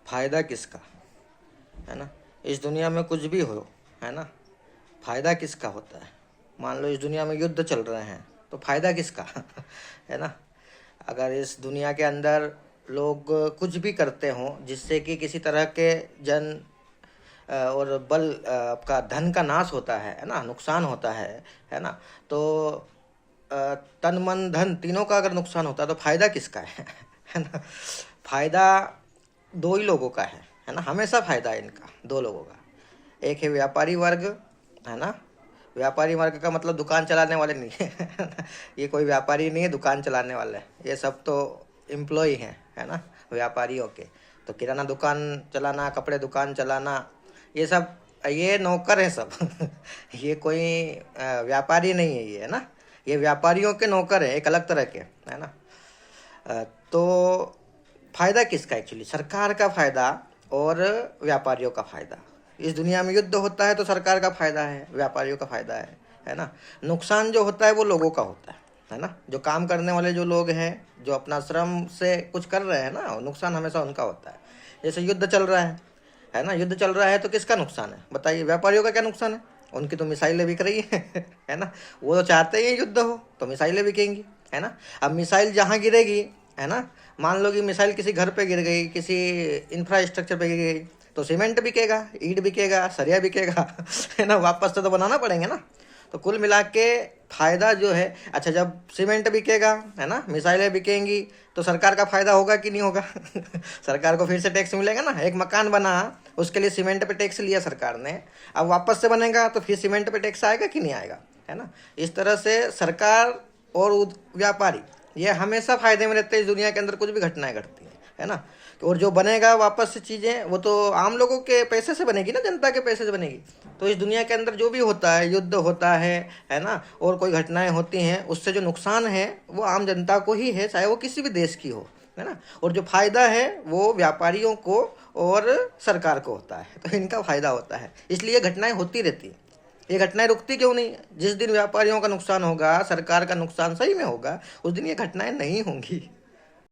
फायदा किसका, है ना। इस दुनिया में कुछ भी हो, है ना, फायदा किसका होता है। मान लो इस दुनिया में युद्ध चल रहे हैं तो फायदा किसका है ना। अगर इस दुनिया के अंदर लोग कुछ भी करते हों जिससे कि किसी तरह के जन और बल आपका धन का नाश होता है ना, नुकसान होता है ना, तो तन मन धन तीनों का अगर नुकसान होता है तो फायदा किसका है ना। फायदा दो ही लोगों का है ना, हमेशा फायदा है इनका दो लोगों का। एक है व्यापारी वर्ग, है ना। व्यापारी वर्ग का मतलब दुकान चलाने वाले नहीं है ये कोई व्यापारी नहीं है दुकान चलाने वाले, ये सब तो एम्प्लॉय हैं, है ना, व्यापारियों के। तो किराना दुकान चलाना, कपड़े दुकान चलाना, ये सब ये नौकर हैं सब ये कोई व्यापारी नहीं है ये, है ना। ये व्यापारियों के नौकर हैं, एक अलग तरह के, है ना। तो फायदा किसका, एक्चुअली सरकार का फायदा और व्यापारियों का फायदा। इस दुनिया में युद्ध होता है तो सरकार का फायदा है, व्यापारियों का फायदा है ना। नुकसान जो होता है वो लोगों का होता है ना। जो काम करने वाले जो लोग हैं, जो अपना श्रम से कुछ कर रहे हैं ना, नुकसान हमेशा उनका होता है। जैसे युद्ध चल रहा है ना, युद्ध चल रहा है तो किसका नुकसान है बताइए। व्यापारियों का क्या नुकसान है, उनकी तो मिसाइलें बिक रही है ना। वो तो चाहते ही युद्ध हो तो मिसाइलें बिकेंगी, है ना। अब मिसाइल जहाँ गिरेगी, है ना, मान लो कि मिसाइल किसी घर पे गिर गई, किसी इंफ्रास्ट्रक्चर पे गिर गई, तो सीमेंट बिकेगा, ईंट बिकेगा, सरिया बिकेगा है ना, वापस से तो बनाना पड़ेंगे ना। तो कुल मिला के फायदा जो है, अच्छा जब सीमेंट बिकेगा, है ना, मिसाइलें बिकेंगी, तो सरकार का फायदा होगा कि नहीं होगा सरकार को फिर से टैक्स मिलेगा ना। एक मकान बना, उसके लिए सीमेंट पे टैक्स लिया सरकार ने, अब वापस से बनेगा तो फिर सीमेंट पे टैक्स आएगा कि नहीं आएगा, है ना। इस तरह से सरकार और व्यापारी ये हमेशा फायदे में रहते हैं। इस दुनिया के अंदर कुछ भी घटनाएं घटती हैं, है ना। और जो बनेगा वापस से चीज़ें, वो तो आम लोगों के पैसे से बनेगी ना, जनता के पैसे से बनेगी। तो इस दुनिया के अंदर जो भी होता है, युद्ध होता है ना, और कोई घटनाएं होती हैं, उससे जो नुकसान है वो आम जनता को ही है, चाहे वो किसी भी देश की हो, है ना। और जो फायदा है वो व्यापारियों को और सरकार को होता है, तो इनका फायदा होता है। इसलिए घटनाएं होती रहती हैं। ये घटनाएं रुकती क्यों नहीं। जिस दिन व्यापारियों का नुकसान होगा, सरकार का नुकसान सही में होगा, उस दिन ये घटनाएं नहीं होंगी।